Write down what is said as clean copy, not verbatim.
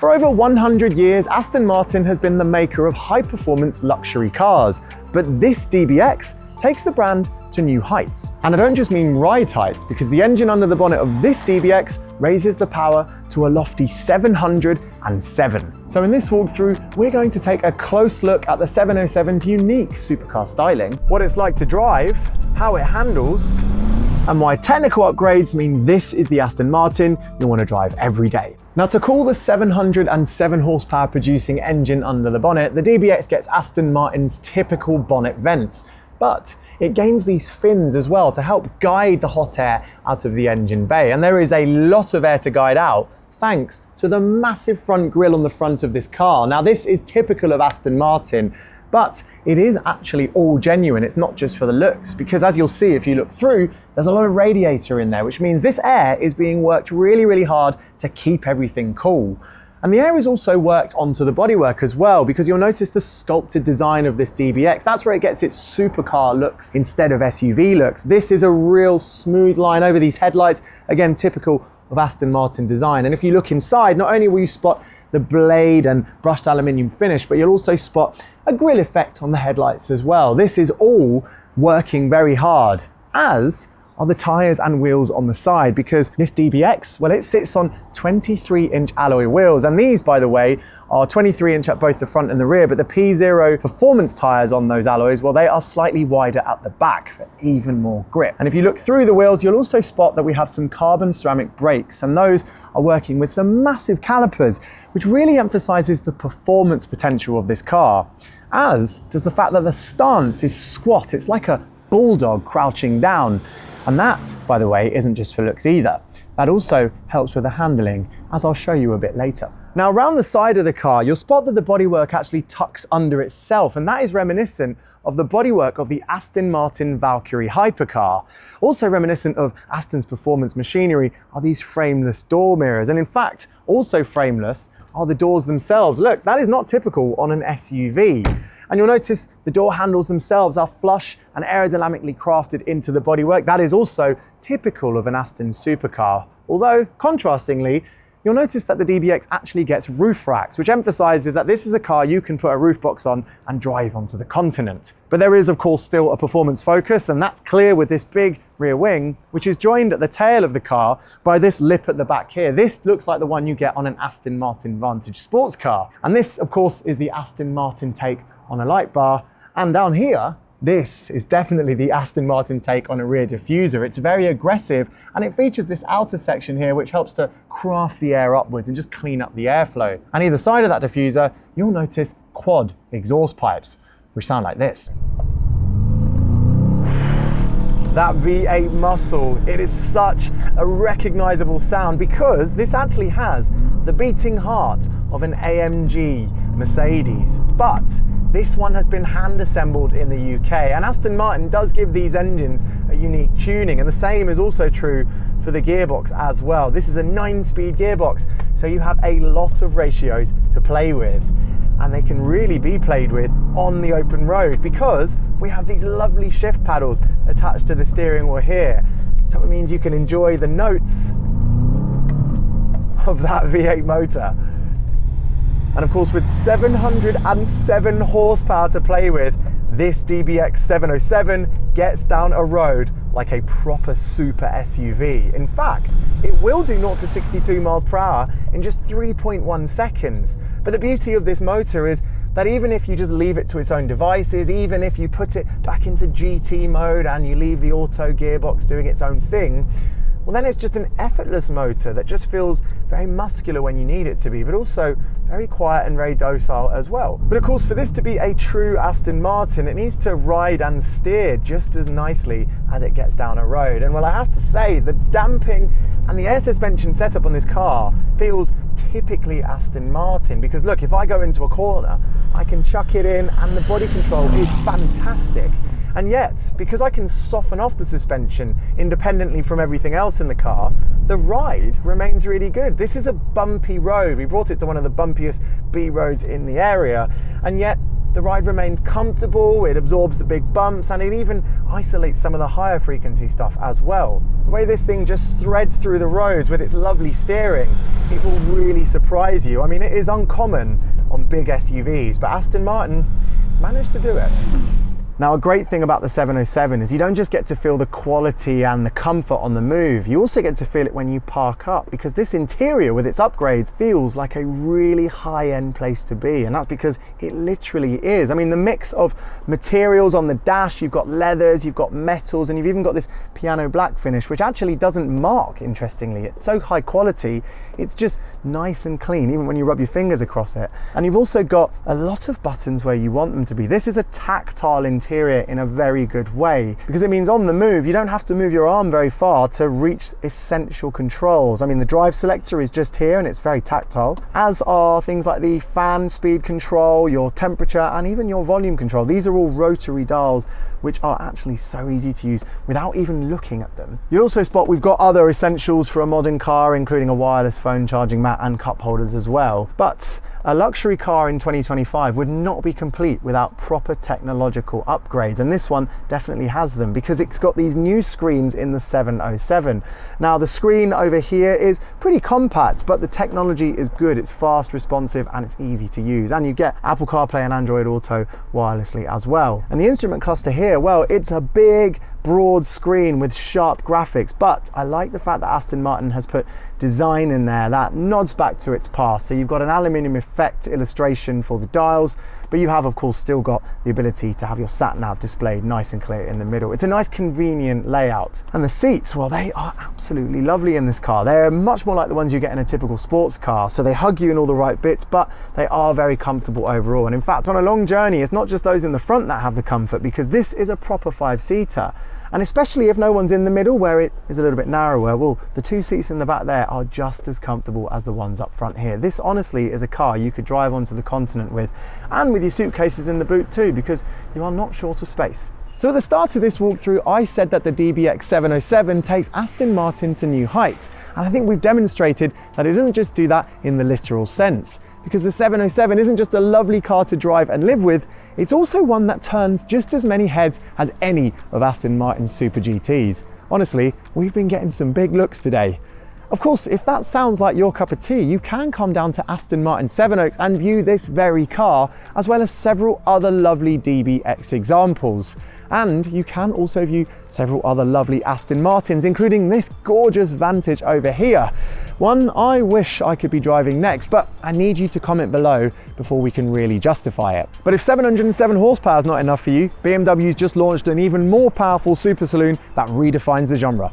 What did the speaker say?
For over 100 years, Aston Martin has been the maker of high-performance luxury cars, but this DBX takes the brand to new heights. And I don't just mean ride height, because the engine under the bonnet of this DBX raises the power to a lofty 707. So in this walkthrough, we're going to take a close look at the 707's unique supercar styling, what it's like to drive, how it handles, and why technical upgrades mean this is the Aston Martin you want to drive every day. Now, to cool the 707 horsepower producing engine under the bonnet, the DBX gets Aston Martin's typical bonnet vents, but it gains these fins as well to help guide the hot air out of the engine bay. And there is a lot of air to guide out thanks to the massive front grille on the front of this car. Now, this is typical of Aston Martin, but it is actually all genuine. It's not just for the looks, because as you'll see if you look through, there's a lot of radiator in there, which means this air is being worked really, really hard to keep everything cool. And the air is also worked onto the bodywork as well, because you'll notice the sculpted design of this DBX. That's where it gets its supercar looks instead of SUV looks. This is a real smooth line over these headlights, again, typical of Aston Martin design. And if you look inside, not only will you spot the blade and brushed aluminium finish, but you'll also spot a grille effect on the headlights as well. This is all working very hard, as are the tyres and wheels on the side, because this DBX, well, it sits on 23-inch alloy wheels. And these, by the way, are 23-inch at both the front and the rear, but the P0 performance tyres on those alloys, well, they are slightly wider at the back for even more grip. And if you look through the wheels, you'll also spot that we have some carbon ceramic brakes, and those are working with some massive calipers, which really emphasizes the performance potential of this car, as does the fact that the stance is squat. It's like a bulldog crouching down. And that, by the way, isn't just for looks either. That also helps with the handling, as I'll show you a bit later. Now, around the side of the car, you'll spot that the bodywork actually tucks under itself, and that is reminiscent of the bodywork of the Aston Martin Valkyrie hypercar. Also reminiscent of Aston's performance machinery are these frameless door mirrors, and in fact, also frameless are the doors themselves. Look, that is not typical on an SUV. And you'll notice the door handles themselves are flush and aerodynamically crafted into the bodywork. That is also typical of an Aston supercar. Although, contrastingly, you'll notice that the DBX actually gets roof racks, which emphasizes that this is a car you can put a roof box on and drive onto the continent. But there is, of course, still a performance focus, and that's clear with this big rear wing, which is joined at the tail of the car by this lip at the back here. This looks like the one you get on an Aston Martin Vantage sports car. And this, of course, is the Aston Martin take on a light bar. And down here, this is definitely the Aston Martin take on a rear diffuser. It's very aggressive, and it features this outer section here which helps to craft the air upwards and just clean up the airflow. And either side of that diffuser, you'll notice quad exhaust pipes, which sound like this. That V8 muscle, it is such a recognizable sound, because this actually has the beating heart of an AMG Mercedes, but this one has been hand assembled in the UK, and Aston Martin does give these engines a unique tuning, and the same is also true for the gearbox as well. This is a 9-speed gearbox, so you have a lot of ratios to play with, and they can really be played with on the open road, because we have these lovely shift paddles attached to the steering wheel here. So it means you can enjoy the notes of that V8 motor. And of course, with 707 horsepower to play with, this DBX707 gets down a road like a proper super SUV. In fact, it will do 0 to 62 miles per hour in just 3.1 seconds. But the beauty of this motor is that even if you just leave it to its own devices, even if you put it back into GT mode and you leave the auto gearbox doing its own thing, well, then it's just an effortless motor that just feels very muscular when you need it to be, but also very quiet and very docile as well. But of course, for this to be a true Aston Martin, it needs to ride and steer just as nicely as it gets down a road. And well, I have to say, the damping and the air suspension setup on this car feels typically Aston Martin, because look, if I go into a corner, I can chuck it in and the body control is fantastic. And yet, because I can soften off the suspension independently from everything else in the car, the ride remains really good. This is a bumpy road. We brought it to one of the bumpiest B roads in the area, and yet the ride remains comfortable, it absorbs the big bumps, and it even isolates some of the higher frequency stuff as well. The way this thing just threads through the roads with its lovely steering, it will really surprise you. I mean, it is uncommon on big SUVs, but Aston Martin has managed to do it. Now, a great thing about the 707 is you don't just get to feel the quality and the comfort on the move, you also get to feel it when you park up, because this interior with its upgrades feels like a really high-end place to be, and that's because it literally is. I mean, the mix of materials on the dash, you've got leathers, you've got metals, and you've even got this piano black finish, which actually doesn't mark, interestingly. It's so high quality, it's just nice and clean, even when you rub your fingers across it. And you've also got a lot of buttons where you want them to be. This is a tactile interior in a very good way, because it means on the move you don't have to move your arm very far to reach essential controls. I mean, the drive selector is just here and it's very tactile, as are things like the fan speed control, your temperature, and even your volume control. These are all rotary dials which are actually so easy to use without even looking at them. You'll also spot we've got other essentials for a modern car, including a wireless phone charging mat and cup holders as well. But a luxury car in 2025 would not be complete without proper technological upgrades, and this one definitely has them, because it's got these new screens in the 707. Now, the screen over here is pretty compact, but the technology is good. It's fast, responsive, and it's easy to use, and you get Apple CarPlay and Android Auto wirelessly as well. And the instrument cluster here, well, it's a big, broad screen with sharp graphics, but I like the fact that Aston Martin has put design in there that nods back to its past. So you've got an aluminium effect illustration for the dials, but you have of course still got the ability to have your sat nav displayed nice and clear in the middle. It's a nice convenient layout. And the seats, well, they are absolutely lovely in this car. They're much more like the ones you get in a typical sports car, so they hug you in all the right bits, but they are very comfortable overall. And in fact, on a long journey, it's not just those in the front that have the comfort, because this is a proper 5-seater. And especially if no one's in the middle where it is a little bit narrower, well, the 2 seats in the back there are just as comfortable as the ones up front here. This honestly is a car you could drive onto the continent with, and with your suitcases in the boot too, because you are not short of space. So at the start of this walkthrough, I said that the DBX707 takes Aston Martin to new heights. And I think we've demonstrated that it doesn't just do that in the literal sense, because the 707 isn't just a lovely car to drive and live with, it's also one that turns just as many heads as any of Aston Martin's Super GTs. Honestly, we've been getting some big looks today. Of course, if that sounds like your cup of tea, you can come down to Aston Martin Sevenoaks and view this very car, as well as several other lovely DBX examples. And you can also view several other lovely Aston Martins, including this gorgeous Vantage over here. One I wish I could be driving next, but I need you to comment below before we can really justify it. But if 707 horsepower is not enough for you, BMW's just launched an even more powerful super saloon that redefines the genre.